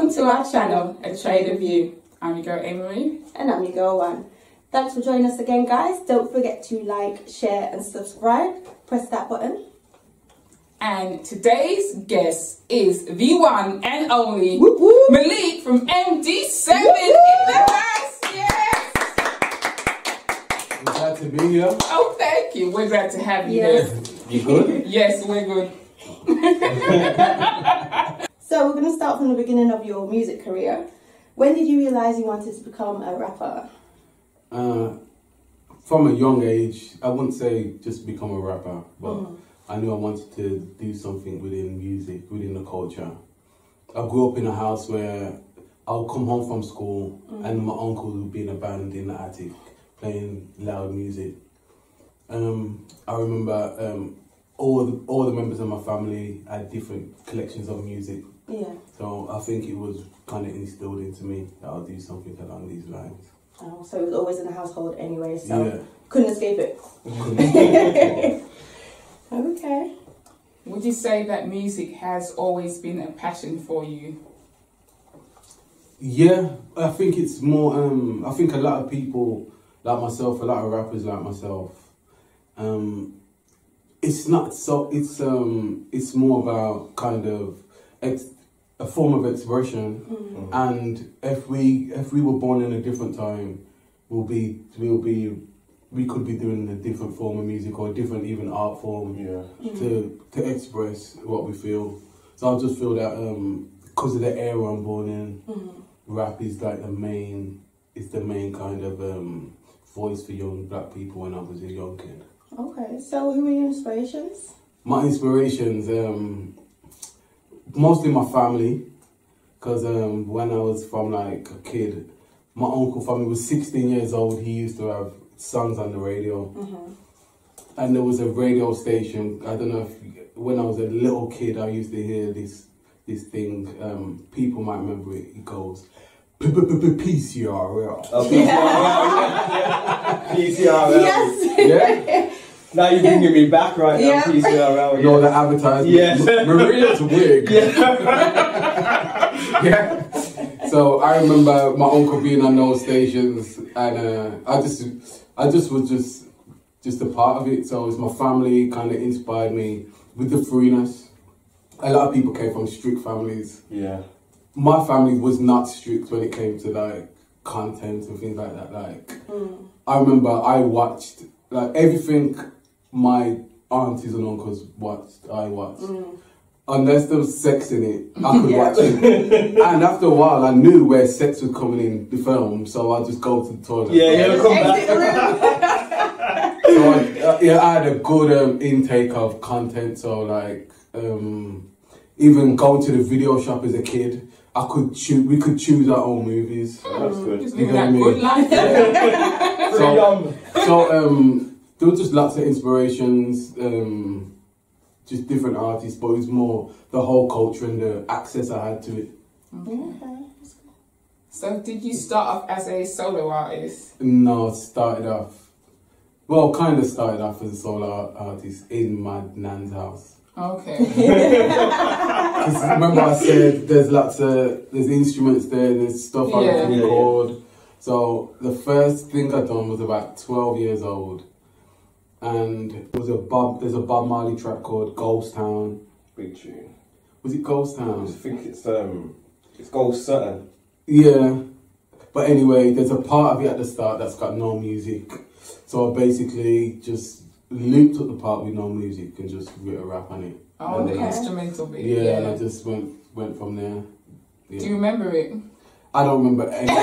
Welcome to our channel, A Trade of You. I'm your girl Amy. And I'm your girl One. Thanks for joining us again, guys. Don't forget to like, share and subscribe. Press that button. And today's guest is the one and only Whoop, whoop. Malik from MD7 in the house. Yes! I'm glad to be here. Oh, thank you. We're glad to have you Yes. here. You good? Yes, we're good. So we're going to start from the beginning of your music career. When did you realise you wanted to become a rapper? From a young age, I wouldn't say just become a rapper, but I knew I wanted to do something within music, within the culture. I grew up in a house where I would come home from school and my uncle would be in a band in the attic playing loud music. I remember all the members of my family had different collections of music. Yeah. So I think it was kind of instilled into me that I'll do something along these lines. Oh, so it was always in the household anyway, so Yeah. couldn't escape it. Okay. Would you say that music has always been a passion for you? Yeah, I think it's more, I think a lot of people like myself, a lot of rappers like myself, it's not so, it's more about kind of a form of expression, and if we were born in a different time, we could be doing a different form of music or a different even art form to express what we feel. So I just feel that because of the era I'm born in, rap is like the main kind of voice for young black people when I was a young kid. Okay, so who are your inspirations? My inspirations, mostly my family, because when I was from like a kid, my uncle family was 16 years old. He used to have songs on the radio, and there was a radio station. I don't know if when I was a little kid, I used to hear this thing. People might remember it. It goes PCRL. Oh, PCRL. Yes. Yeah. Now you're bringing me back right now, PCRL. You know the advertisement. Yes. Maria's wig. Yeah. So I remember my uncle being on those stations, and I just was just a part of it. So it's my family kind of inspired me with the freeness. A lot of people came from strict families. Yeah. My family was not strict when it came to like content and things like that. Like I remember I watched like everything my aunties and uncles watched. I watched. Unless there was sex in it, I could watch it. And after a while, I knew where sex was coming in the film, so I'd just go to the toilet. Yeah, come back. So I had a good intake of content. So like, even going to the video shop as a kid, we could choose our own movies. That's good. Just living that good life. So there were just lots of inspirations. Just different artists, but it was more the whole culture and the access I had to it. Okay. So did you start off as a solo artist? No, kind of started off as a solo artist in my nan's house. Okay. Because remember I said there's instruments there, there's stuff I can record. So the first thing I done was about 12 years old. And there's a Bob Marley track called Ghost Town. Big tune. Was it Ghost Town? I think it's Ghost Sutton. Yeah. But anyway, there's a part of it at the start that's got no music. So I basically just looped up the part with no music and just wrote a rap on it. Oh, the instrumental bit. Yeah, and I just went from there. Yeah. Do you remember it? I don't remember anything.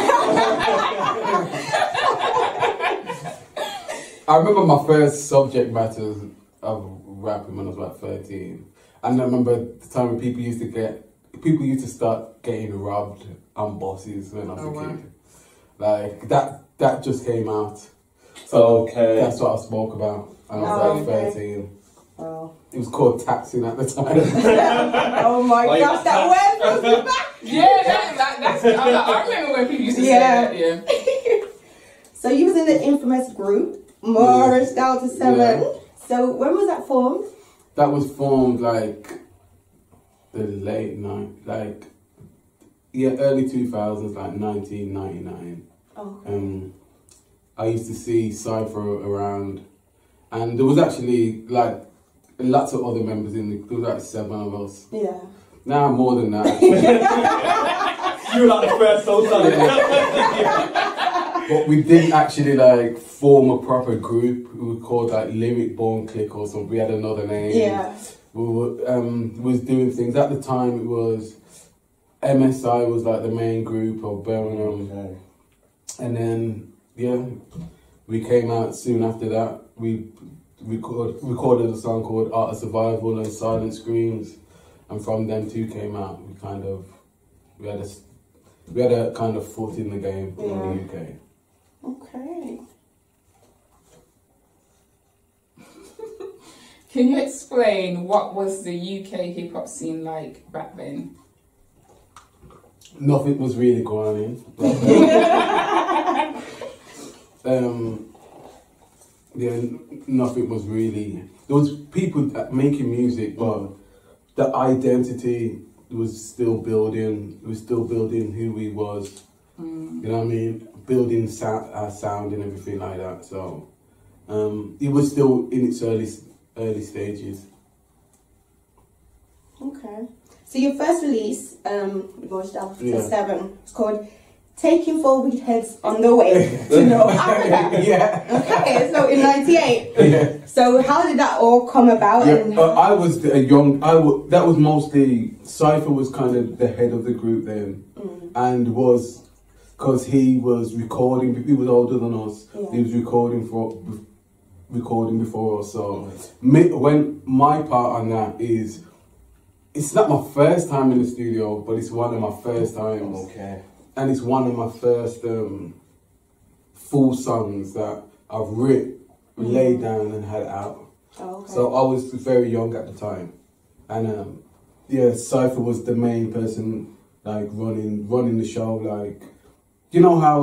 I remember my first subject matters of rapping when I was about 13. And I remember the time when people used to start getting robbed on buses when I was a kid. Like that just came out. So that's what I spoke about. And I was like 13. Wow. It was called taxing at the time. Oh my gosh, that word brings me back. Yeah, that's. I remember when people used to say that. Yeah. So you was in the infamous group Moorish Delta 7. Yeah. So when was that formed? That was formed like the late night, like yeah, early 2000s, like 1999. Oh. I used to see Cypher around, and there was actually like lots of other members in the. There was like 7 of us. Yeah. Now more than that. You were like the first soul son. But we didn't actually like form a proper group. We were called like Lyric Born Click or something. We had another name. Yeah. We was doing things at the time. It was MSI was like the main group of Birmingham, Okay. and then yeah, we came out soon after that. We recorded a song called Art of Survival and Silent Screams, and from them 2 came out. We had a kind of foot in the game in the UK. Okay. Can you explain what was the UK hip hop scene like back then? Nothing was really going on. Yeah, nothing was really. There was people making music, but the identity was still building. We were still building who we was. You know what I mean? Building our sound and everything like that. So it was still in its early stages. Okay. So your first release, Moorish Delta Yeah. 7, it's called Taking 4 Weed Heads on the Way to North Africa. Yeah. Okay, so in 98. Yeah. So how did that all come about? Yeah, And I was a young. That was mostly Cypher was kind of the head of the group then, and was because he was recording. He was older than us. Yeah. He was recording before us. So when my part on that is, it's not my first time in the studio, but it's one of my first times. Okay. And it's one of my first full songs that I've laid down and had out. Oh, okay. So I was very young at the time, and yeah, Cypher was the main person, like running the show. Like, you know how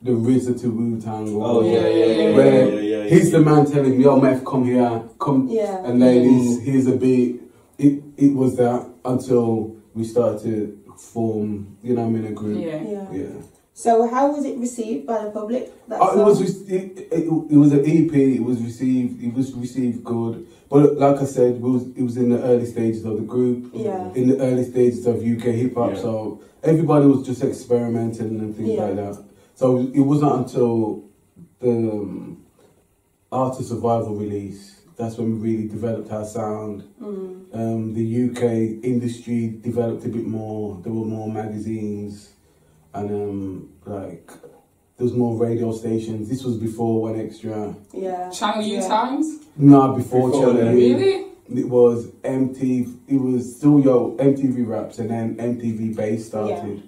the RZA to Wu-Tang. Oh yeah. Where he's the man telling me, "Yo, Meth, come here, come." Yeah. And ladies, here's a beat. It was that until we started to form, you know, in a group. Yeah. So how was it received by the public? That It song? was an EP. It was received good. But like I said, it was in the early stages of the group. Yeah. In the early stages of UK hip hop. Yeah. So everybody was just experimenting and things like that. So it wasn't until the Art of Survival release that's when we really developed our sound. The UK industry developed a bit more. There were more magazines, and like there was more radio stations. This was before One Extra. Yeah. Channel U Times? No, before Before Channel then. U. Really? It was MTV. It was still MTV Raps, and then MTV Bass started. Yeah.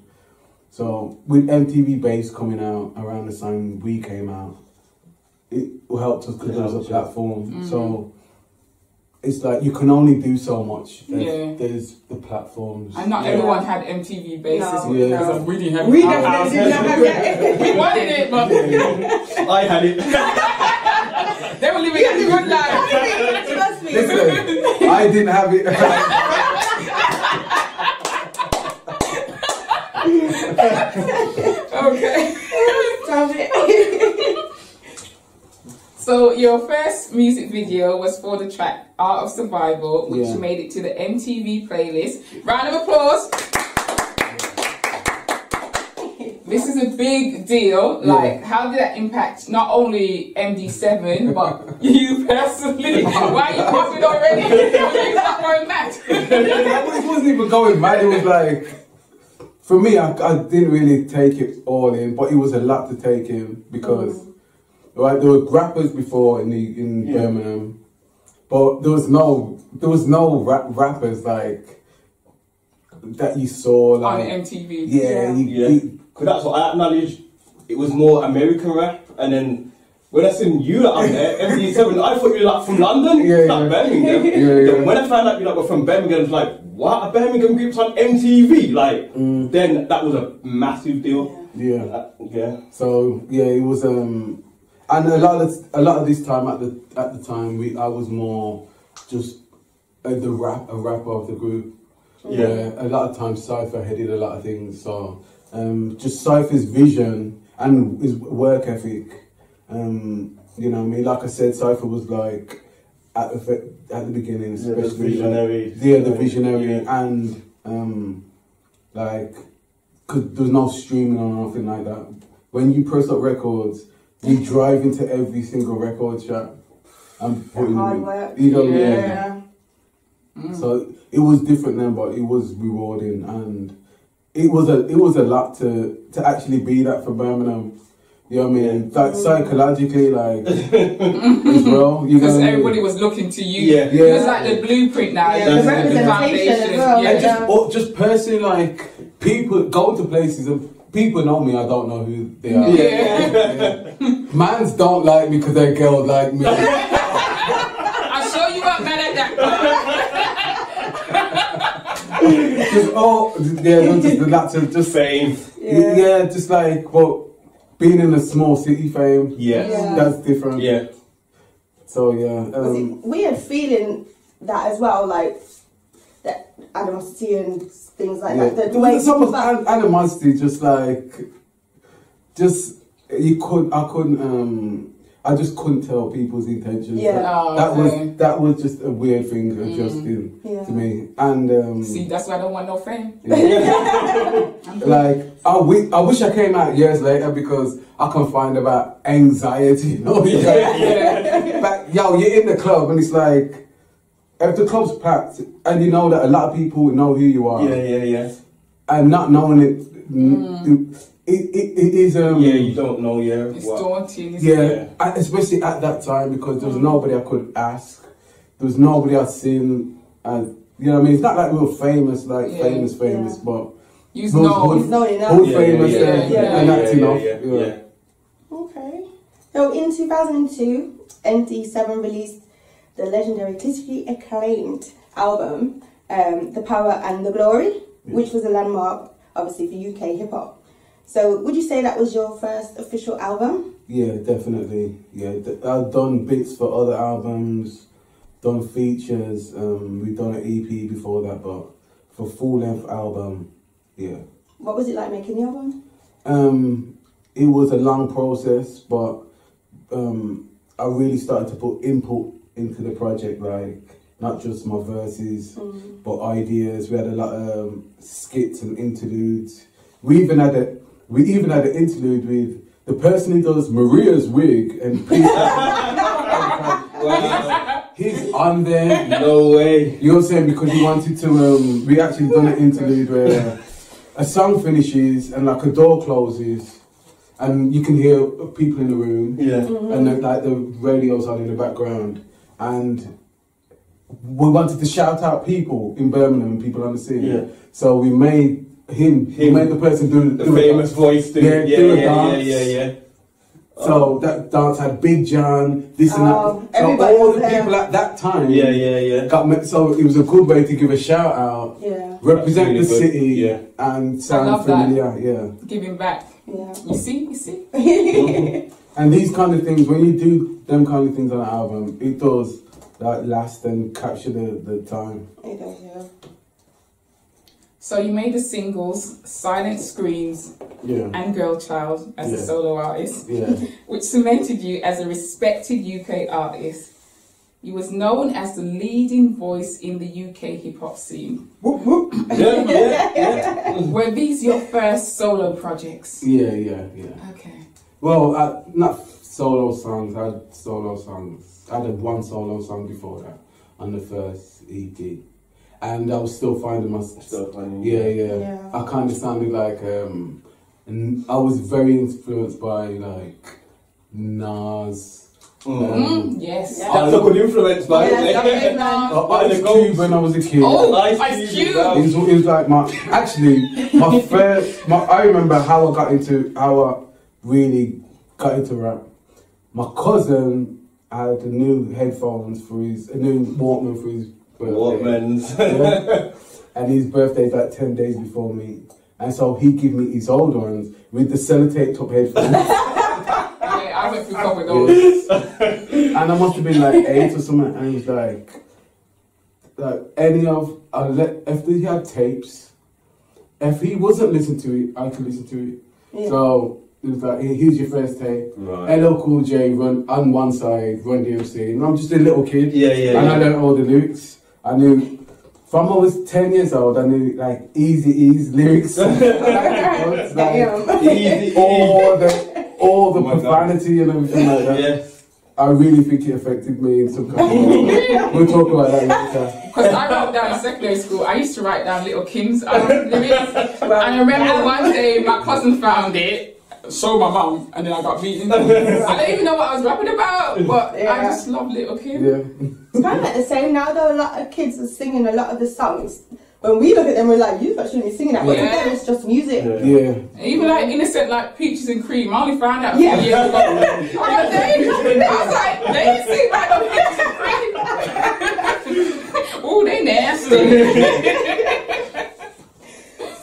So with MTV Bass coming out around the time we came out, it helped us because there was a platform. So it's like you can only do so much. There's the platforms. And not everyone had MTV bases. No. Because we didn't have We it. definitely did not have that. We wanted it, but I had it. they were living a good life. Trust me. Listen, I didn't have it. Okay. Stop it. So your first music video was for the track Art of Survival, which Yeah. made it to the MTV playlist. Round of applause. This is a big deal. Like, how did that impact not only MD7, but you personally? Why are you popping already? You're not going mad. It wasn't even going mad. It was like, for me, I didn't really take it all in, but it was a lot to take in because, right, there were rappers before in Birmingham, but there was no rappers like that you saw like On MTV. Yeah. Because that's what I acknowledged. It was more American rap, and then when I seen you like, on there, MD7, I thought you were like from London, like Birmingham. Then when I found out you were from Birmingham, I was like, what? A Birmingham group's on MTV? Like, then that was a massive deal. Yeah. So yeah, it was and a lot of this time at the time I was more just a rapper of the group. Yeah, a lot of times Cypher headed a lot of things. So just Cypher's vision and his work ethic. You know what I mean? Like I said, Cypher was like at the beginning, especially the visionary. The visionary, and like, cause there's no streaming or nothing like that. When you press up records, you drive into every single record shop and put in hard work. You know, Yeah. So it was different then, but it was rewarding, and it was a lot to actually be that for Birmingham. You know what I mean? Like psychologically, like as well. Because everybody was looking to you. Yeah. It was like the blueprint now. Yeah, the representation as well. Yeah. And just personally, like people go to places and people know me. I don't know who they are. Yeah. Mans don't like me because their girls like me. I'll show you what man at that. Just fame. Yeah, just like being in a small city, fame. Yeah. That's different. Yeah. So yeah. Was it weird feeling that as well, like that animosity and things like that? The way some of animosity, I just couldn't tell people's intentions. Yeah. That was just a weird thing adjusting to me. And see, that's why I don't want no fame. Like I wish I came out years later because I can find about anxiety. You know? But you're in the club and it's like if the club's packed and you know that a lot of people know who you are. Yeah. And not knowing it. It is you don't know, it's daunting, and especially at that time because there was nobody I could ask, there was nobody I'd seen, and you know what I mean, it's not like we were famous, famous, but he's known enough. Famous and that's enough. Okay. So in 2002 MD7 released the legendary critically acclaimed album The Power and the Glory, which was a landmark obviously for UK hip hop. So would you say that was your first official album? Yeah, definitely. Yeah, I've done bits for other albums, done features. We've done an EP before that, but for full-length album, yeah. What was it like making the album? It was a long process, but I really started to put input into the project, like not just my verses, but ideas. We had a lot of skits and interludes. We even had an interlude with the person who does Maria's wig and he's on there. No way. You know what I'm saying? Because he wanted to. We actually done an interlude where a song finishes and like a door closes, and you can hear people in the room. Yeah. And then, like the radio's on in the background, and we wanted to shout out people in Birmingham, people on the scene. Yeah. So we made. He made the person do the famous voice. Do a dance. Yeah. So that dance had Big John, this and that. So all the people at that time, got met. So it was a good way to give a shout out, represent really the city, and sound familiar. Yeah, giving back. Yeah, you see. And these kind of things, when you do them kind of things on an album, it does like last and capture the time. It does, yeah. So you made the singles Silent Screams and Girl Child as a solo artist, which cemented you as a respected UK artist. You was known as the leading voice in the UK hip hop scene. Whoop, whoop. Were these your first solo projects? Yeah. Okay. Well, not solo songs. I had solo songs. I had one solo song before that on the first EP. And I was still finding myself. Yeah. I kind of sounded like, and I was very influenced by like Nas. Yes. That's a good influence, man. Ice Cube when I was a kid. Oh, Ice Cube. It was like my first. I remember how I really got into rap. My cousin had a new headphones a new Walkman for his birthday. And his birthday's like 10 days before me. And so he gave me his old ones with the sellotape top headphones. I went through some with those. And I must have been like 8 or something. And he was like, like any of, if he had tapes, if he wasn't listening to it, I could listen to it. Yeah. So it was like, here's your first tape. Right. LL Cool J run on one side, Run DMC, and I'm just a little kid. And I learned all the lyrics. I knew. From I was 10 years old, I knew like Eazy-E's lyrics. Like, all the profanity and everything like that. Yeah. I really think it affected me in some kind of way. We'll talk about that later. Because I wrote down in secondary school, I used to write down Little Kim's lyrics. And I remember one day my cousin found it, showed my mum, and then I got beaten. I don't even know what I was rapping about, but I just love Little Kim. Yeah. It's kind of like the same now though. A lot of kids are singing a lot of the songs. When we look at them, we're like, you shouldn't be singing that. But to them, it's just music. Yeah. Even like innocent, like Peaches and Cream. I only found out a few years ago. I was like, they didn't sing about no Peaches and Cream. Oh, they nasty.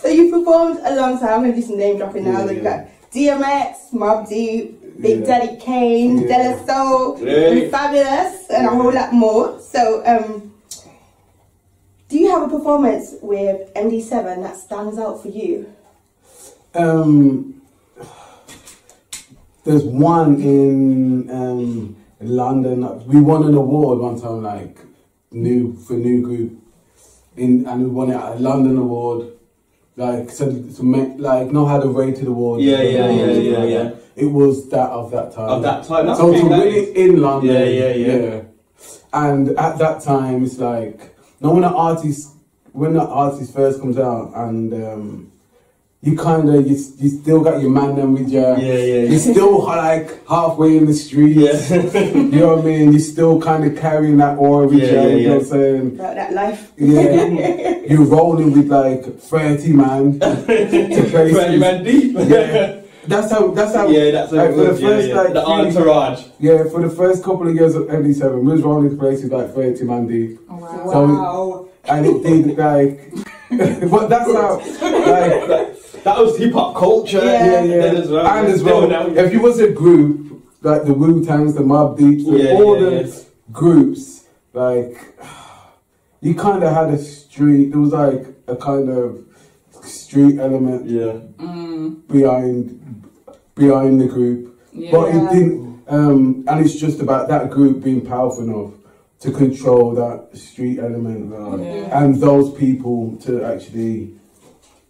So you performed alongside, I'm going to do some name dropping now. Like that. DMX, Mobb Deep, Big Daddy Kane, De La Soul, and Fabulous, and a whole lot more. So, do you have a performance with MD7 that stands out for you? There's one in London. We won an award one time, like new group, and we won it at a London award. Like to make know how to rate the award. Yeah. It was that of that time. Of that time. That's so to win it in London. Yeah. And at that time, it's like when the artist first comes out, and you kind of you still got your man them with you. You're still like halfway in the street. You know what I mean? You're still kind of carrying that aura with you. You know what I'm saying? About that life. Yeah. You're rolling with like 30 man to places. 30 man deep. Yeah. That's how. Yeah, that's like, for the first like the entourage. Yeah, for the first couple of years of MD7, we was rolling to places like 30 man deep. Oh, wow. And it did like, but that's how like that was hip hop culture. Yeah. And as well, if you was a group like the Wu-Tangs, the Mobb Deeps, the groups, like you kind of had a street. There was like a kind of street element. Behind the group, but it didn't. And it's just about that group being powerful enough to control that street element, and those people to actually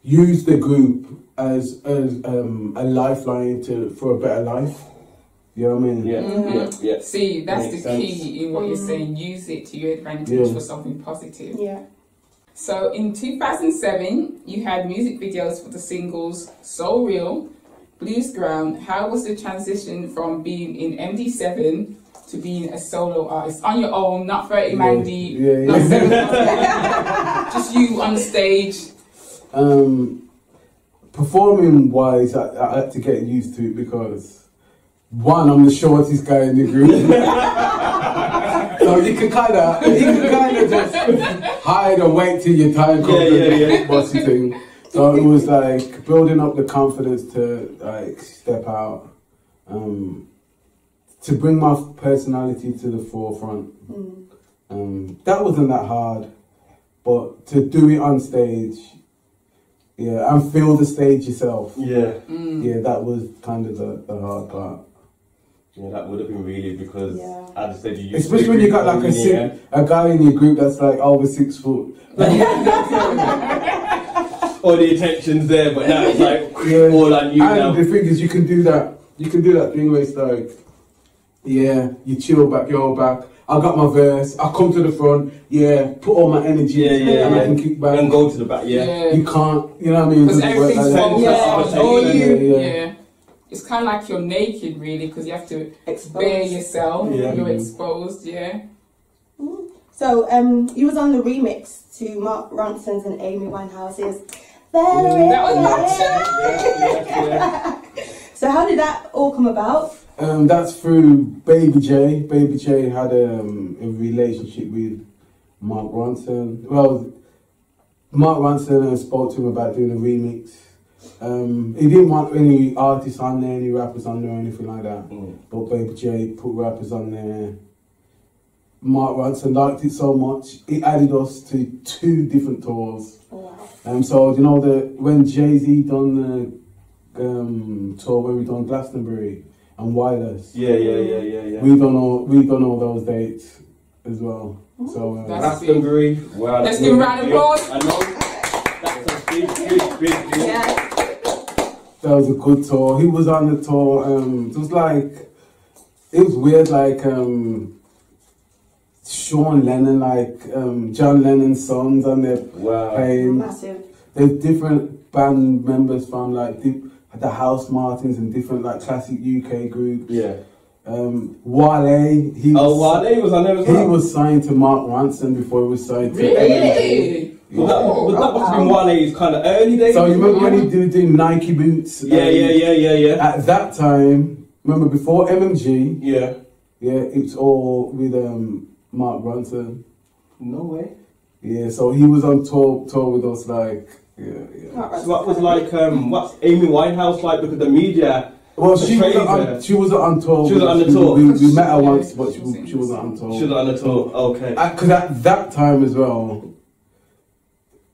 use the group as a lifeline for a better life. You know what I mean? Yeah. See, that's the key in what you're saying. Use it to your advantage for something positive. Yeah. So in 2007, you had music videos for the singles "So Real," "Blues Ground." How was the transition from being in MD7 to being a solo artist on your own, not 30 man deep, not 7 just you on the stage? Performing wise, I had to get used to it because one, I'm the shortest guy in the group. So you can kind of just hide and wait till your time comes. What's the thing? So it was like building up the confidence to like step out, to bring my personality to the forefront. That wasn't that hard, but to do it on stage, and feel the stage yourself. That was kind of the hard part. Yeah, that would have been really because, as I said, you especially when you got like a guy in your group that's like over 6 foot. All the attention's there, but now it's like all on you now. And the thing is, you can do that thing where it's like, you chill back, you're back. I got my verse. I come to the front. Put all my energy and I can kick back and go to the back. You can't. You know what I mean? Because everything's it's kind of like you're naked, really, because you have to bare yourself. You're exposed. So you was on the remix to Mark Ronson's and Amy Winehouse's Valerie. That was So how did that all come about? That's through Baby J. Baby J had a relationship with Mark Ronson. Well, Mark Ronson spoke to him about doing a remix. He didn't want any artists on there, any rappers on there or anything like that. But Baby J put rappers on there. Mark Ronson liked it so much, he added us to 2 different tours. Wow. So you know when Jay-Z done the tour where we done Glastonbury and Wireless. Yeah. We done all those dates as well. So Glastonbury. Wow. Let's give a round of applause. I know. That's a big deal. Yeah. That was a good tour. He was on the tour. It was weird, like Sean Lennon, like John Lennon's sons, and they're playing. Massive. There's different band members from like the House Martins and different like classic UK groups. Yeah. Wale. Wale was on there as well. He was signed to Mark Ronson before he was signed to. Really? Yeah. That must have been Wale's kind of early days. So you remember when he did Nike boots? Yeah. At that time, remember before MMG? Yeah. Yeah, it's all with Mark Ronson. No way. Yeah, so he was on tour with us, like, yeah. So what was like, what's Amy Winehouse like? Because the media. Well, she wasn't on tour. She wasn't on the tour. We met her once, but she wasn't on tour. She wasn't on the tour. Okay. Because at that time as well,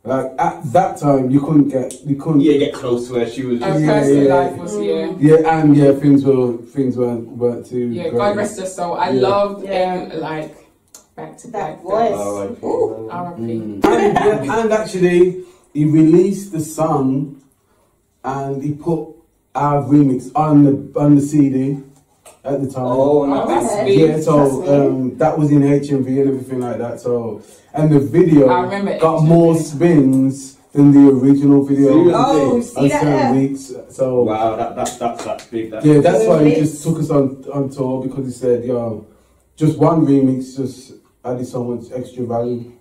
like at that time you couldn't get close to her. She was. Her personal life was things weren't too. Yeah, great. God rest her soul. I loved like back to back voice. R.I.P. And actually, he released the song, and he put our remix on the CD at the time. Oh, that's big. Yeah, so that was in HMV and everything like that. So, and the video got HMV. more spins than the original video. Oh, see that? Weeks. So wow, that's big. That's why he just took us on tour, because he said, "Yo, just one remix just added so much extra value."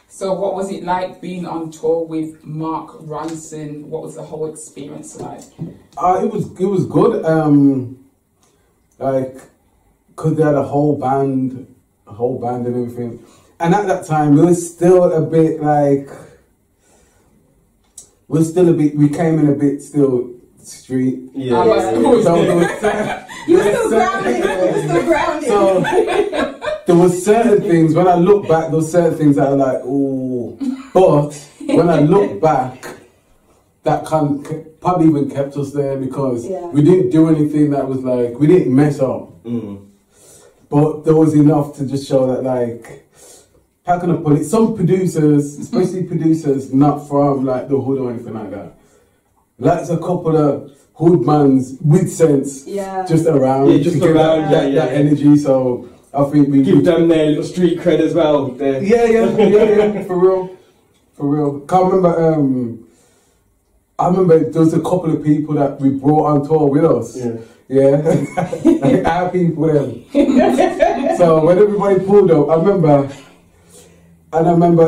So what was it like being on tour with Mark Ronson? What was the whole experience like? It was good. Like, cause they had a whole band and everything. And at that time, we were still a bit like, we came in a bit still street. Yeah. You're still grounded. So there was certain things, when I look back, there were certain things that are like, ooh. But when I look back, that probably even kept us there, because we didn't do anything that was like, we didn't mess up. But there was enough to just show that, like, how can I put it? Some producers, especially producers not from like the hood or anything like that, like a couple of hood mans with sense, just around, that energy. So I think we give them their little street cred as well. Yeah, for real. I remember there was a couple of people that we brought on tour with us. Like our people then. So when everybody pulled up, I remember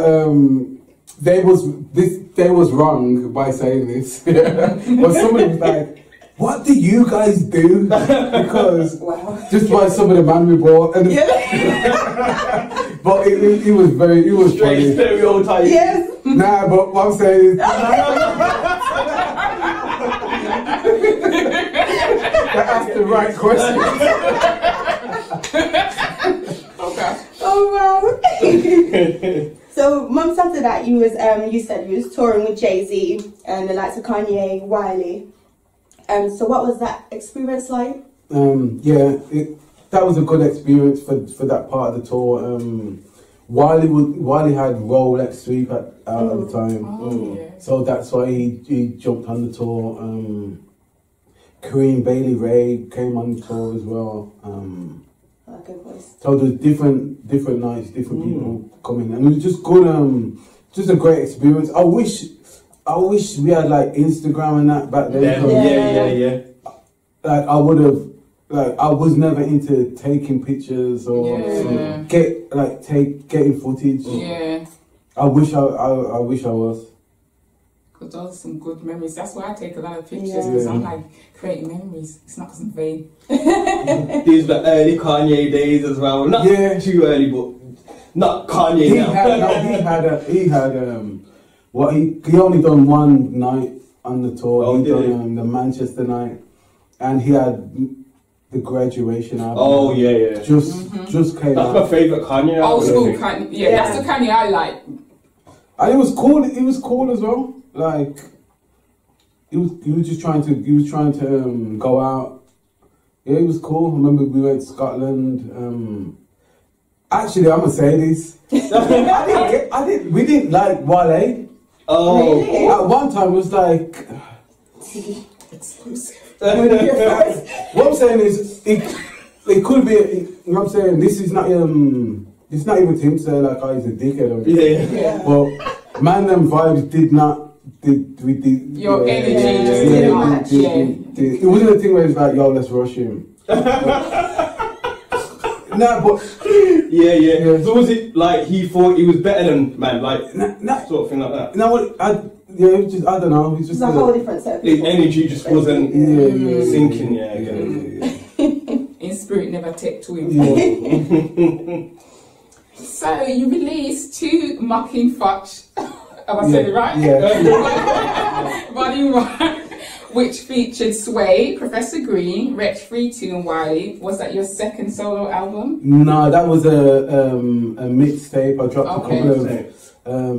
they was wrong by saying this. But somebody was like, "What do you guys do?" Because just by some of the man we brought, and but it was funny. Stereotype. Yes. Nah, but what I'm saying is, that's the right question. Okay. Oh wow. So months after that, you said you was touring with Jay-Z and the likes of Kanye, Wiley. So what was that experience like? That was a good experience for that part of the tour. Wiley had Rolex Sweep at the time, so that's why he jumped on the tour. Kareem Bailey Ray came on the tour as well. Good voice. So there's different nights, different people coming, and it was just good. Just a great experience. I wish we had like Instagram and that back then. Yeah. Like I would have. Like I was never into taking pictures or getting footage. Yeah. I wish I was. Because those are some good memories. That's why I take a lot of pictures, because I'm like creating memories. It's not because I'm vain. These were the early Kanye days as well. Not too early, but not Kanye He only done one night on the tour. He done the Manchester night, and he had the Graduation album. Oh yeah. Just came out. That's my favourite Kanye album. Old school Kanye. Yeah, that's the Kanye I like. And it was cool. It was cool as well. Like, he was just trying to go out. Yeah, it was cool. I remember we went to Scotland. Actually, I'm gonna say this. We didn't like Wale. Oh, really? At one time, it was like exclusive. What I'm saying is, it could be. You know what I'm saying? This is not it's not even him saying like, oh, he's a dickhead. Or but man, them vibes did not. Your energy just didn't match. It wasn't a thing where it's like, yo, let's rush him. Nah, but yeah. So was it like he thought he was better than man, like sort of thing like that? No, I don't know. It's just a whole different set. The energy just wasn't sinking. Yeah, in spirit, never take to him. So you released 2 Mucking Fudge. Have I said it right? Yeah. Volume 1, which featured Sway, Professor Green, Wretch 3-2 and Wiley. Was that your second solo album? No, that was a mixtape. I dropped a couple of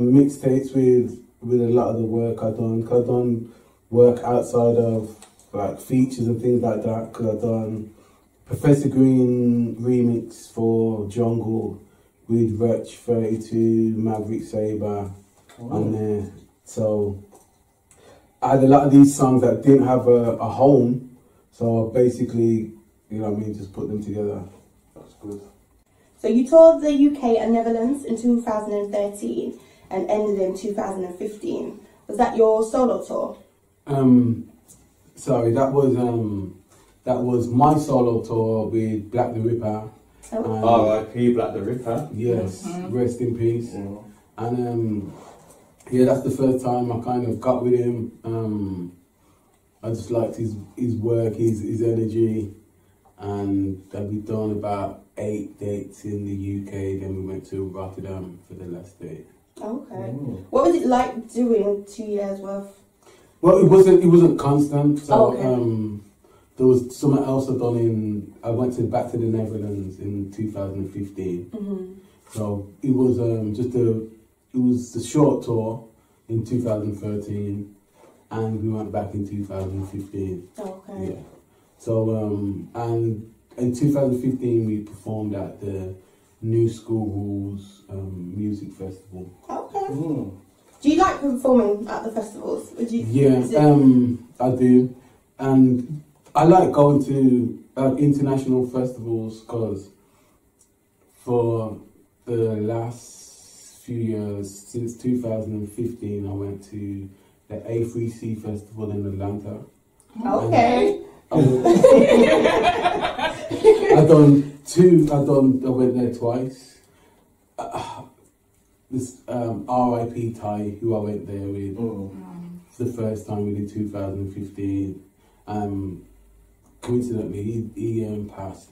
mixtapes with a lot of the work I've done. Cause I've done work outside of like features and things like that. Cause I've done Professor Green remix for Jungle with Wretch 32, Maverick Sabre on there. So I had a lot of these songs that didn't have a home. So basically, you know what I mean, just put them together. That's good. So you toured the UK and Netherlands in 2013 and ended in 2015. Was that your solo tour? Sorry, that was my solo tour with Black the Ripper. R.I.P. Black the Ripper. Yes, rest in peace. Yeah. And that's the first time I kind of got with him. I just liked his work, his energy, and we've done about 8 dates in the UK. Then we went to Rotterdam for the last date. Okay. What was it like doing 2 years worth? Well, it wasn't constant. So there was something else I've done I went back to the Netherlands in 2015. So it was it was a short tour in 2013, and we went back in 2015. Okay. Yeah. So and in 2015 we performed at the New School Rules Music Festival. Okay. Do you like performing at the festivals? I do, and I like going to international festivals because for the last few years, since 2015, I went to the A3C Festival in Atlanta. Okay. I went there twice. This R.I.P. Ty, who I went there with the first time in 2015. Coincidentally, he passed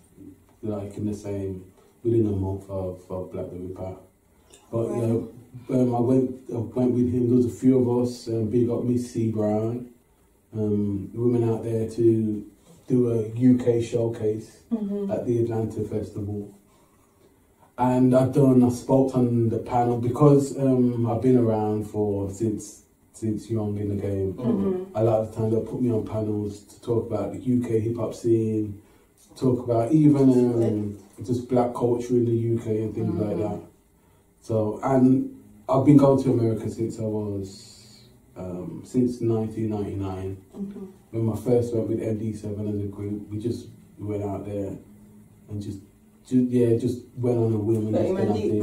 like in the same within a month of Black the Ripper. But I went with him. There was a few of us. Big up Miss C Brown. We went out there to do a UK showcase at the Atlanta Festival. And I spoke on the panel because I've been around since young in the game. A lot of times they put me on panels to talk about the UK hip hop scene, to talk about even just black culture in the UK and things like that. So, and I've been going to America since I was since 1999. When I first went with MD7 as a group, we went out there and just went on a whim and just done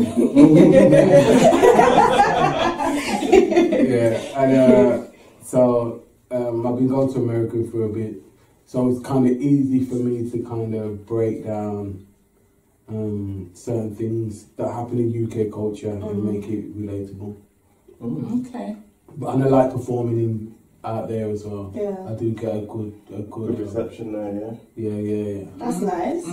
so I've been going to America for a bit, so it's kind of easy for me to kind of break down certain things that happen in UK culture and make it relatable. Okay. And I like performing out there as well. Yeah. I do get a good reception there. Yeah. That's nice.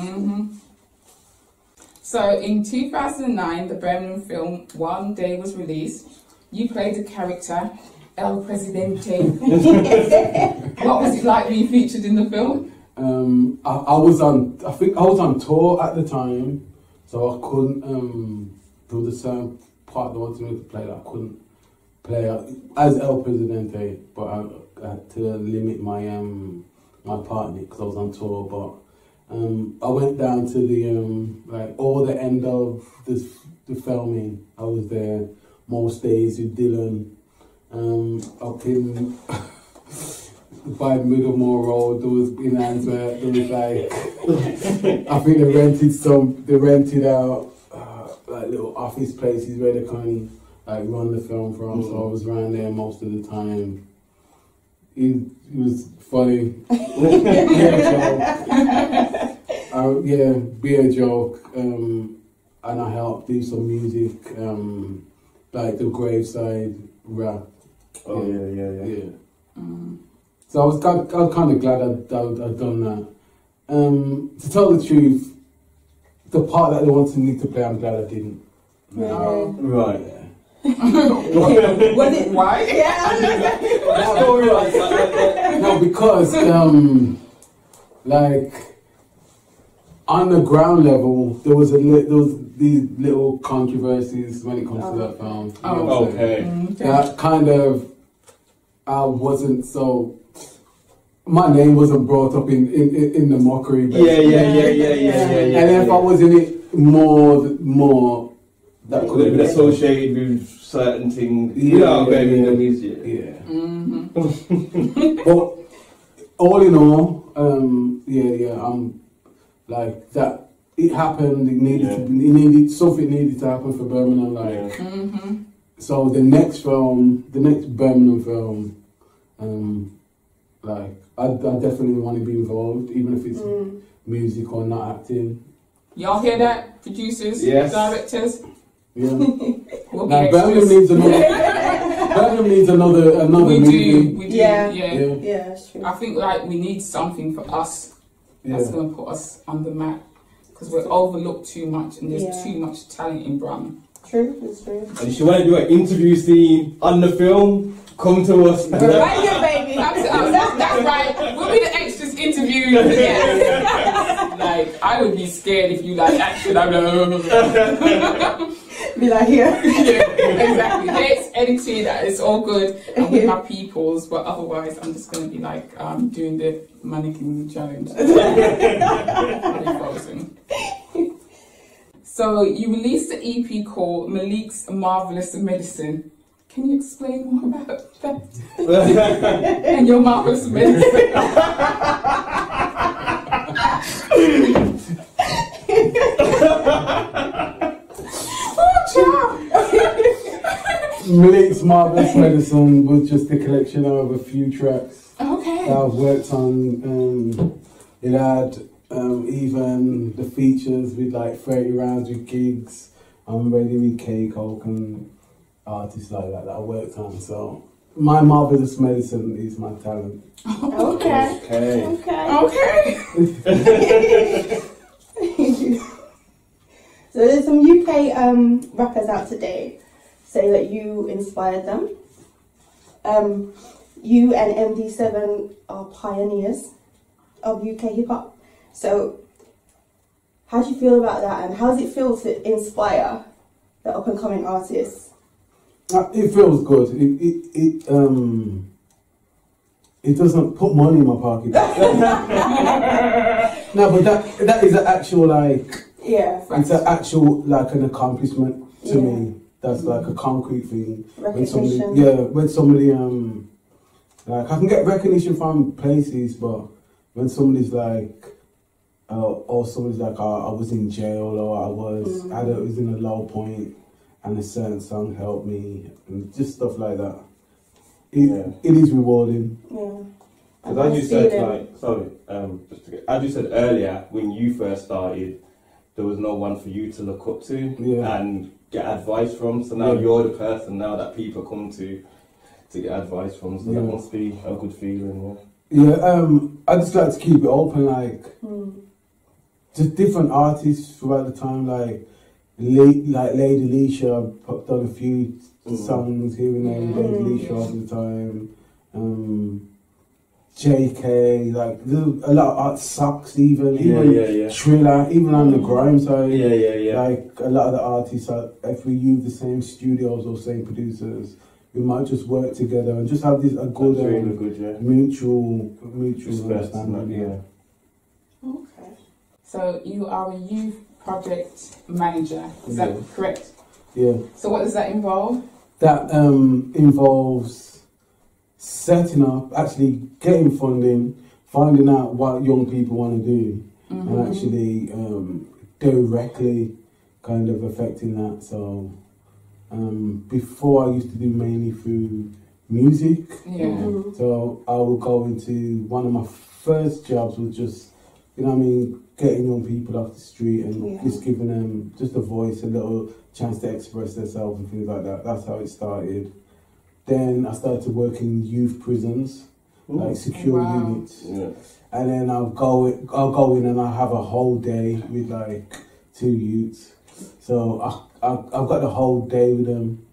So in 2009, the Birmingham film One Day was released. You played the character El Presidente. What was it like being featured in the film? I think I was on tour at the time, so I couldn't do the certain part that I wanted me to play that I couldn't play as El Presidente, but I had to limit my my partner because I was on tour. But I went down to the like all the end of the filming. I was there most days with Dylan up in by Middlemore Road. There was in Antwerp. There was like I think they rented out like little office places where they can like run the film from. So I was around there most of the time. It was funny. Be a joke. And I helped do some music, like the Graveside rap. Oh yeah. So I was kind of glad I'd done that. To tell the truth, the part that they wanted me to play, I'm glad I didn't. Right. Was it why? No, because like on the ground level, there was these little controversies when it comes to that film. Okay. That kind of I wasn't so. My name wasn't brought up in the mockery. Yeah. And if I was in it more that could have been associated with certain things. The music. Yeah. But all in all, I'm like that. It happened. Something needed to happen for Birmingham. Like, so the next Birmingham film, like I definitely want to be involved, even if it's music or not acting. Y'all hear that, producers, directors? Yeah. We'll now Birmingham needs another we movie. do. Yeah, that's true. I think like we need something for us that's going to put us on the map, because we're overlooked too much and there's too much talent in Brum. True, it's true. And if you want to do an interview scene on the film, come to us. We're right here, baby. That's right. We'll be the extras interviewing. Like, I would be scared if you like action. I'm like, be like here. Exactly. It's edited. It's all good. I'm with my peoples, but otherwise, I'm just going to be like doing the mannequin challenge. Frozen. So you released the EP called Malik's Marvelous Medicine. Can you explain more about that? And your marvelous medicine. Malik's Marvelous Medicine was just a collection of a few tracks that I've worked on. It had even the features with like 30 rounds with gigs. I'm ready with K-Coke and artists like that I worked on. So my Marvelous Medicine is my talent. Okay. So there's some UK rappers out today say that you inspired them. You and MD7 are pioneers of UK hip hop. So how do you feel about that, and how does it feel to inspire the up and coming artists? It feels good. It doesn't put money in my pocket. No, but that is an actual like. Yeah. It's an actual like an accomplishment to me. That's like a concrete thing. When somebody like I can get recognition from places, but when somebody's like or somebody's like I was in jail, or I was in a low point and a certain song helped me, and just stuff like that. It is rewarding. Yeah. Because as you said, as you said earlier, when you first started, there was no one for you to look up to and get advice from. So now you're the person now that people come to get advice from. So that must be a good feeling. I just like to keep it open, like just different artists throughout the time, like Lady Leisha. I've done a few songs here and there with Lady Leisha all the time. JK, like there's a lot of art, Sucks, even Yeah. Triller, even on the grime side. Yeah. Like a lot of the artists, if we use the same studios or same producers, we might just work together and just have this a good, mutual understanding. Yeah. Okay. So you are a youth project manager, is that correct? Yeah. So what does that involve? That involves setting up, actually getting funding, finding out what young people want to do, and actually directly kind of affecting that. So before I used to do mainly through music. So I would go into, one of my first jobs was just, getting young people off the street and just giving them just a voice, a little chance to express themselves and things like that. That's how it started. Then I started to work in youth prisons, like secure units. Yeah. And then I'll go in and I'll have a whole day with like 2 youths. So I've got the whole day with them,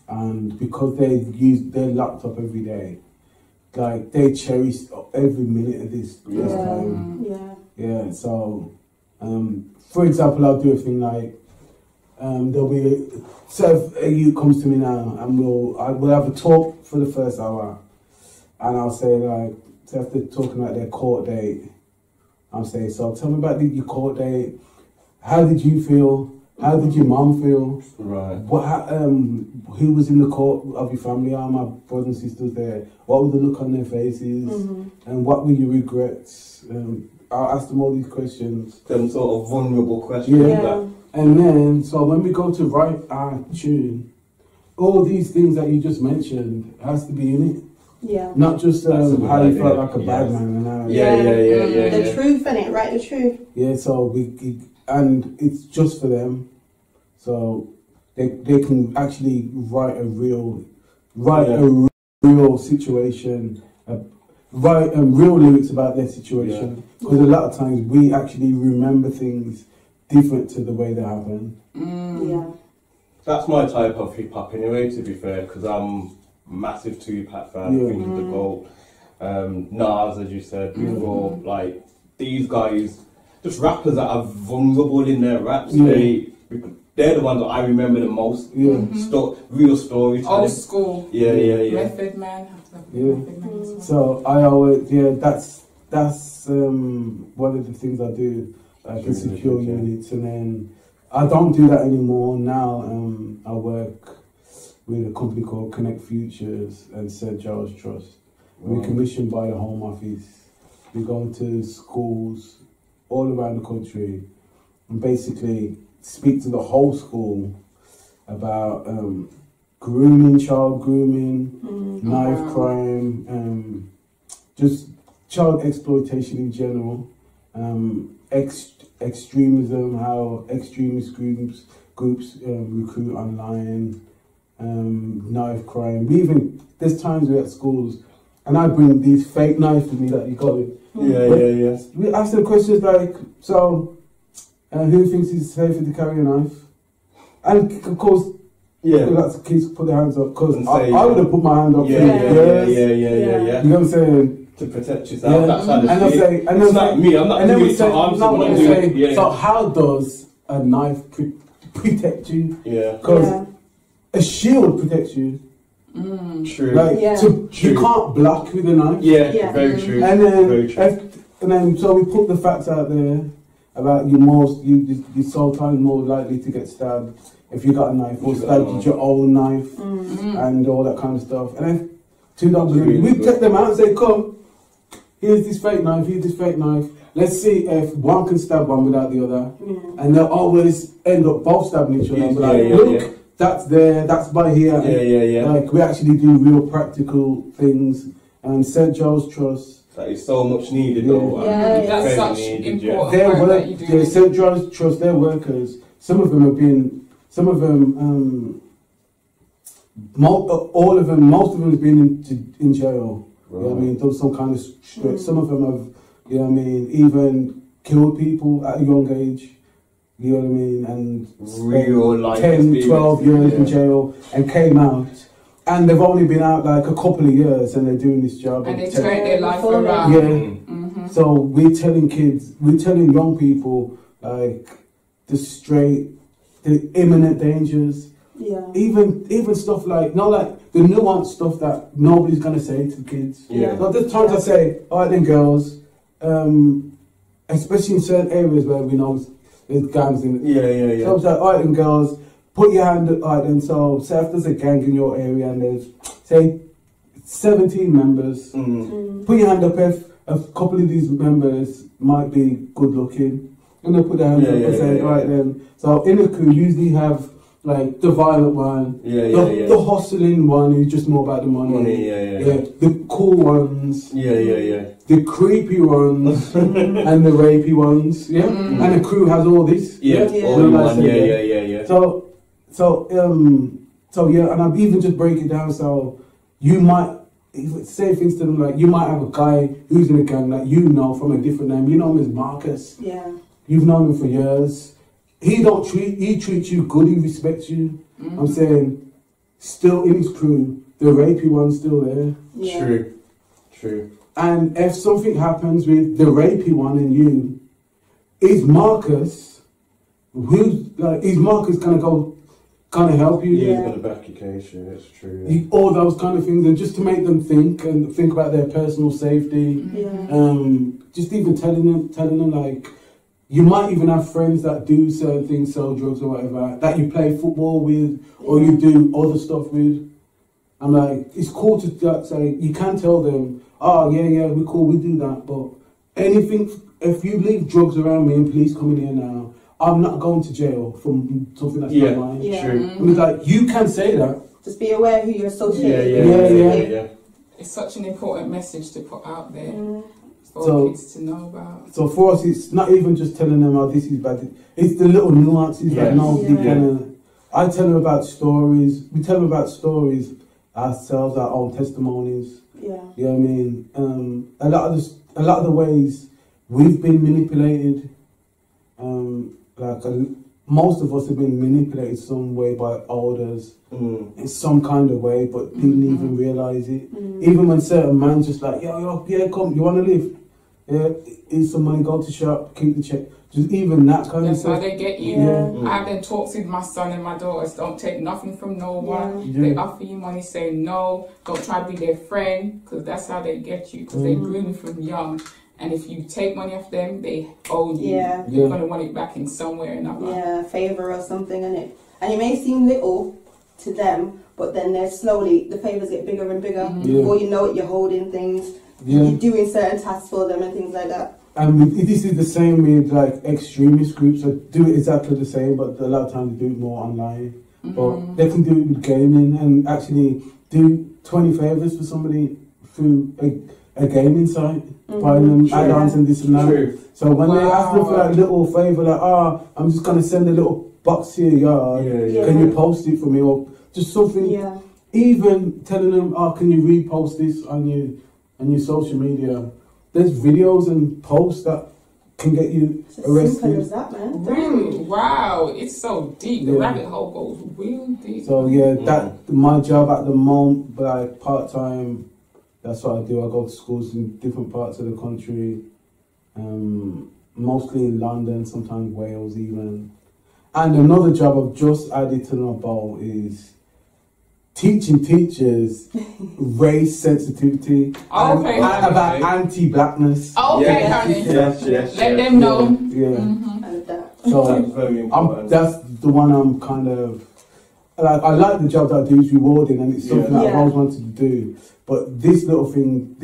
and because they use their laptop every day, like they cherish every minute of this time. Yeah. So, for example, I'll do a thing like there'll be if a youth comes to me now, and we'll have a talk for the first hour, and I'll say like, so if they're talking about their court date, I'll say, so tell me about your court date. How did you feel? How did your mum feel? Right. Who was in the court of your family? Are my brothers and sisters there? What was the look on their faces? And what were your regrets? I'll ask them all these questions. Them sort of vulnerable questions. Yeah. And then, so when we go to write our tune, all these things that you just mentioned has to be in it. Yeah. Not just how you felt like a bad man. And The truth in it, right? The truth. Yeah, so and it's just for them. So they can actually write a real situation, write real lyrics about their situation. Because a lot of times we actually remember things different to the way they happen. Yeah. That's my type of hip hop anyway, to be fair, because I'm massive Tupac fan, Things of the Gold. Nas, as you said before, like these guys, just rappers that are vulnerable in their raps. They're the ones that I remember the most. Real storytelling. Old school. Yeah. Method Man. Method Man as well. So I always, that's one of the things I do, like in secure units, and then I don't do that anymore. Now I work with a company called Connect Futures and St. Giles Trust. We're commissioned by the Home Office. We go into schools all around the country and basically speak to the whole school about grooming, child grooming, knife crime, just child exploitation in general, extremism, how extremist groups recruit online, knife crime. There's times we're at schools and I bring these fake knives with me that you got it. Yeah. We ask them questions like, so who thinks it's safer to carry a knife? And of course, lots of kids put their hands up, because I would have put my hand up. Yeah. You know what I'm saying? To protect yourself. That's how and it's not me. I'm not doing it to harm someone. So how does a knife protect you? Yeah. Because a shield protects you. True. Like, you can't block with a knife. Yeah. Very true. And then, so we put the facts out there about you're so times more likely to get stabbed if you got a knife, or stabbed with your own knife, and all that kind of stuff. And then, two don't believe me. We take them out and say, come, here's this fake knife, Let's see if one can stab one without the other. And they'll always end up both stabbing each other. Look, that's there, that's by here. Like, we actually do real practical things. And St. Giles Trust, that is so much needed though. That's such important work that you do. St. Giles Trust, their workers, some of them have been, all of them, most of them have been in jail. Right. You know what I mean? Done some kind of stretch. Some of them have, you know what I mean, even killed people at a young age. You know what I mean? And real life 10, 12 years in jail and came out and they've only been out like a couple of years, and they're doing this job. And they turn their life around. Yeah. So we're telling young people like the imminent dangers. Yeah. Even stuff like the nuanced stuff that nobody's gonna say to the kids. Yeah. So there's times I say, alright then girls, especially in certain areas where we know there's gangs in it. Yeah. So I was like, alright then girls, put your hand up, alright then, so say if there's a gang in your area and there's say 17 members, put your hand up if a couple of these members might be good looking. And they put their hand up and say, alright then. So in the crew usually have like the violent one, the hustling one who's just more about the money. The cool ones, the creepy ones, and the rapey ones, and the crew has all this, So and I've even just break it down. So you might say things to them like, you might have a guy who's in a gang that you know from a different name. You know him as Marcus. Yeah. You've known him for years. He treats you good, he respects you. I'm saying, still in his crew, the rapey one's still there. Yeah. True. And if something happens with the rapey one and you, is Marcus gonna go kind of help you? Yeah, he's gonna back your case, it's true. Yeah. All those kind of things, and just to make them think about their personal safety. Just even telling them like, you might even have friends that do certain things, sell drugs or whatever, that you play football with or you do other stuff with. I'm like, it's cool to say, you can tell them, oh yeah, we're cool, we do that, but anything, if you leave drugs around me and police come in here now, I'm not going to jail from something that's not mine. True. I mean, like, you can say that. Just be aware who you're associating with. Yeah. It's such an important message to put out there. For kids to know about. So for us, it's not even just telling them, oh, this is bad. It's the little nuances that nobody can. I tell them about stories. We tell them about stories ourselves, our own testimonies. Yeah. You know what I mean? A lot of the ways we've been manipulated. Most of us have been manipulated some way by elders in some kind of way, but didn't even realise it. Even when certain man just like, yo, come, you want to live? Yeah, here's some money, go to shop, keep the check. Just even that kind of stuff. That's how they get you. I have them talks with my son and my daughters. Don't take nothing from no one. They offer you money, say no. Don't try to be their friend, because that's how they get you. Because they groom you from young. And if you take money off them, they own you. You're going to want it back in somewhere or another. Yeah, favour or something, innit? And it may seem little to them, but then they're slowly, the favours get bigger and bigger. Before you know it, you're holding things. You're doing certain tasks for them and things like that. And this is the same with like extremist groups that do it exactly the same, but a lot of times they do it more online. But they can do it with gaming and actually do 20 favours for somebody through a gaming site, buying them add-ons and this and that. So when they ask them for that little favour, like, I'm just going to send a little box to your yard, can you post it for me? Or just something, even telling them, can you repost this on your social media? There's videos and posts that can get you arrested. As simple as that, man. Really? Wow, it's so deep. The rabbit hole goes real deep. So that my job at the moment, like part-time, that's what I do. I go to schools in different parts of the country, mostly in London, sometimes Wales even. And another job I've just added to my bowl is teaching teachers race sensitivity about anti-blackness. Honey. Let them know. So that's the one I'm kind of like. I like the job that I do, is rewarding, and it's something that I've always wanted to do. But this little thing,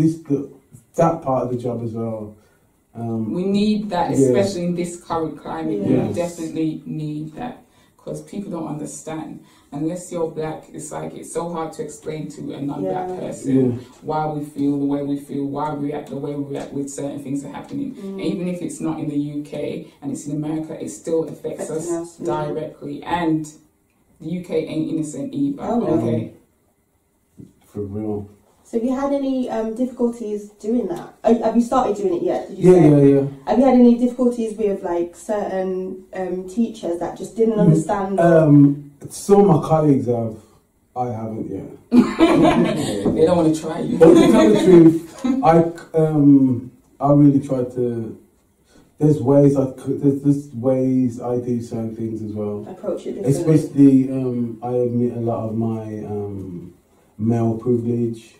that part of the job as well. We need that, especially in this current climate. We definitely need that, because people don't understand. Unless you're black, it's like it's so hard to explain to a non-black person why we feel the way we feel, why we react the way we react with certain things that are happening. And even if it's not in the UK and it's in America, it still affects us directly. And the UK ain't innocent either. For real. So have you had any difficulties doing that? Have you started doing it yet? Did you say? Yeah. Have you had any difficulties with like certain teachers that just didn't understand? Some of my colleagues have. I haven't yet. They don't want to try you. But to tell the truth, I really try to. There's ways I do certain things as well. Approach it differently. Especially, I admit a lot of my male privilege.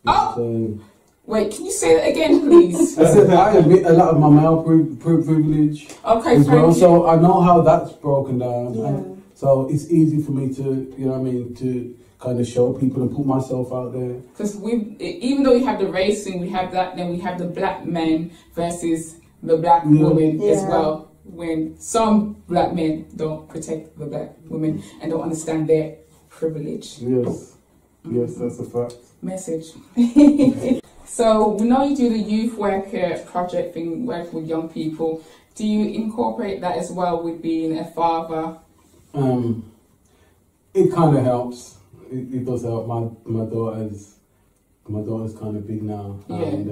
Oh! So, wait, can you say that again, please? I said that I admit a lot of my male privilege. Okay, as well. thank you. So I know how that's broken down. Yeah. So it's easy for me to, you know what I mean, to kind of show people and put myself out there. Because even though we have the racing, we have that, then we have the black men versus the black women as well. When some black men don't protect the black women and don't understand their privilege. Yes, yes, that's a fact. Message. So we know you do the youth worker project thing, work with young people. Do you incorporate that as well with being a father? It kind of helps. It does help. My daughter's kind of big now, and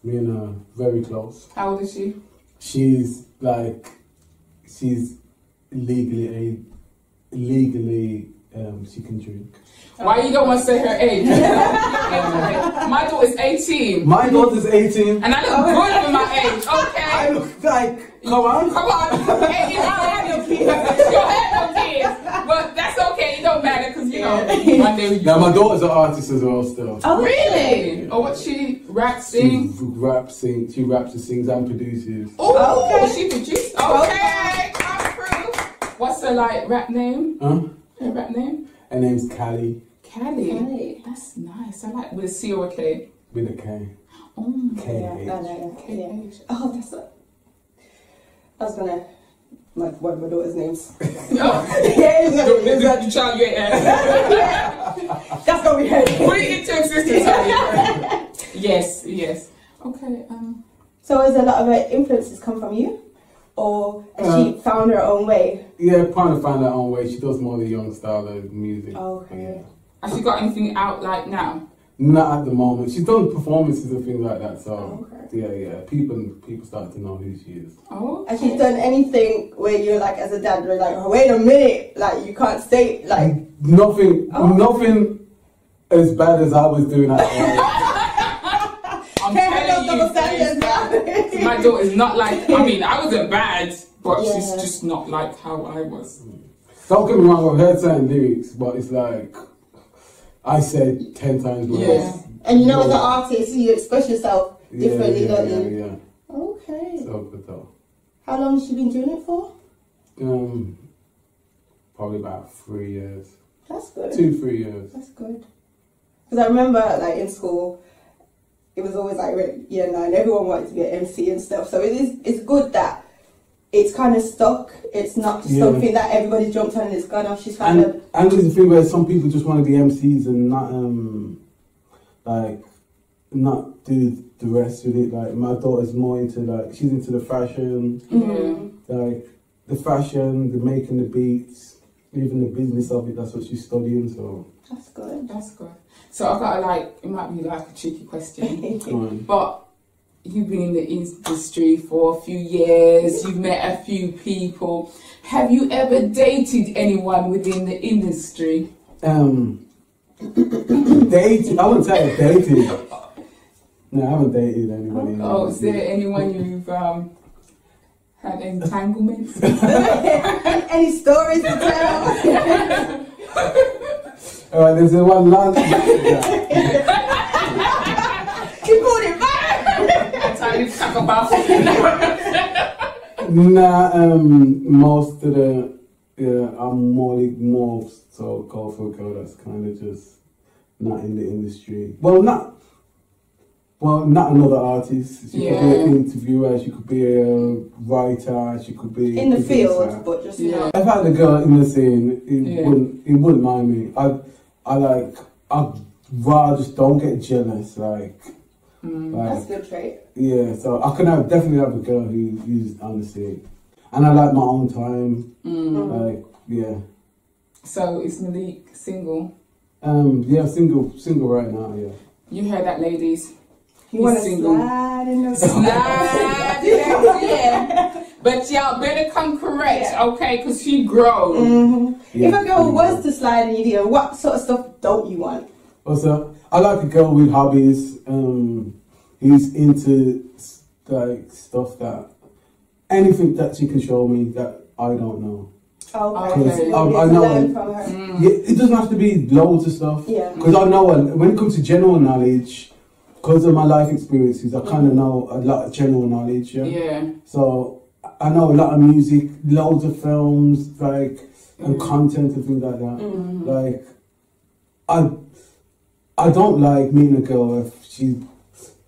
me and her very close. How old is she? She's legally she can drink. Why you don't want to say her age? My daughter's 18. My daughter's 18. And I look good for my age, okay? I look like, come on. Hey, you don't have no kids. You don't have no kids. But that's okay, it don't matter because, you know, one day we Now, my daughter's an artist as well still. Oh, really? Oh, what, she raps, sings? She raps and sings and produces. Oh, okay. She produced? Okay, come through. What's her, like, rap name? Huh? Her rap name? Her name's Callie. Callie. That's nice. I like with a C or a K? With a K. Oh, K. Yeah. Oh, that's what. I was gonna like one of my daughter's names. Oh. Yeah, the child you ain't that's gonna be her. Put it into existence. Yes. Okay. So, has a lot of her influences come from you, or has she found her own way? Yeah, trying to find her own way. She does more of the young style of music. Okay. Yeah. Has she got anything out like now? Not at the moment. She's done performances and things like that. So okay. yeah. People start to know who she is. Oh. Has she done anything where you're like, as a dad, you're like, oh, wait a minute, like you can't stay, like nothing as bad as I was doing at home. I'm telling you, my daughter is not like. I mean, I wasn't bad, but she's just not like how I was. Don't get me wrong, I've heard certain lyrics, but it's like I said 10 times more. Yeah. And you know, as an artist, you express yourself differently, don't you? Yeah. Okay. So good though. How long has she been doing it for? Probably about 3 years. That's good. 2-3 years. That's good. Because I remember, like in school, it was always like year 9, everyone wanted to be an MC and stuff. So it's good that it's kind of stuck. It's not just something that everybody jumped on and it's gone off. She's kind of. And there's a thing where some people just want to be MCs and not do the rest with it. Like my daughter's more into she's into the fashion, like the fashion, the making the beats, even the business of it. That's what she's studying. So that's good. That's good. So I've got it might be like a tricky question, but you've been in the industry for a few years, you've met a few people. Have you ever dated anyone within the industry? Dated? I wouldn't say I've dated. No, I haven't dated anybody. Oh, is there anyone you've had entanglements? Any stories to tell? Alright, there's one last. Keep putting back. That's how you talk about. Most of the I'm more so called for a girl that's kind of just not in the industry. Well, not another artist. She could be an interviewer. She could be a writer. She could be in the field, but just If I had a girl in the scene, it wouldn't mind me. I'd rather just don't get jealous. That's a good trait. Yeah, so I can definitely have a girl who's on the scene, and I like my own time. So is Malik single? Single right now. Yeah. You heard that, ladies. You want to slide in the slide in But y'all better come correct, okay? Because she grown. If a girl was to slide in your DM, what sort of stuff don't you want? Also, I like a girl with hobbies. Who's into like stuff that anything that she can show me that I don't know. Okay. I know from her. Yeah, it doesn't have to be loads of stuff. Yeah. Because I know when it comes to general knowledge, because of my life experiences, I kind of know a lot of general knowledge. Yeah. So I know a lot of music, loads of films, like and content and things like that. Like I don't like meeting a girl if she.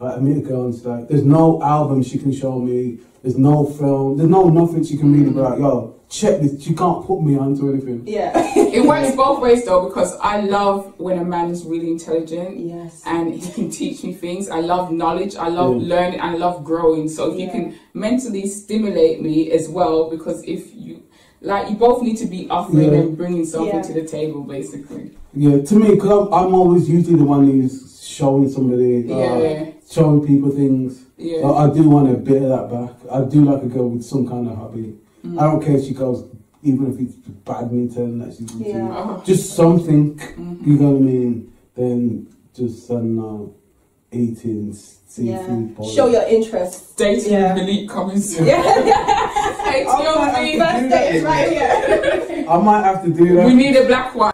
Like, I meet a girl and it's like, there's no album she can show me, there's no film, there's no nothing she can really be like, yo, check this, she can't put me onto anything. Yeah. It works both ways though, because I love when a man is really intelligent and he can teach me things. I love knowledge, I love learning, I love growing. So if you can mentally stimulate me as well, because if you, like, you both need to be offering and bringing something to the table, basically. Yeah, to me, because I'm always usually the one who's showing somebody, showing people things. Yeah. So I do want a bit of that back. I do like a girl with some kind of hobby. I don't care if she goes, even if it's badminton that she's into. Just something, you know what I mean? Then just, I don't know, eating seafood. Show your interest. Dating Malik coming soon. I might have to do that. We need a black one.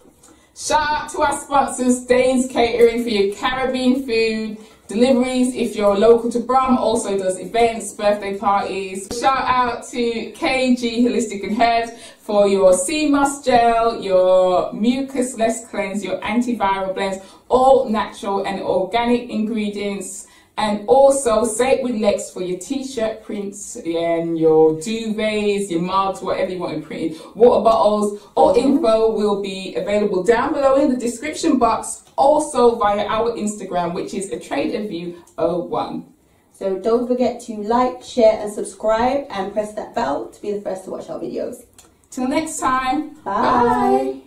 Shout out to our sponsors, Danes Catering, for your Caribbean food deliveries. If you're local to Brum, also does events, birthday parties. Shout out to KG Holistic and Herbs for your sea moss gel, your mucus-less cleanse, your antiviral blends, all natural and organic ingredients. And also Say It With Lex for your t-shirt prints and your duvets, your mugs, whatever you want to print, water bottles. All info will be available down below in the description box, also via our Instagram, which is A Trade of View 01. So don't forget to like, share and subscribe and press that bell to be the first to watch our videos. Till next time. Bye.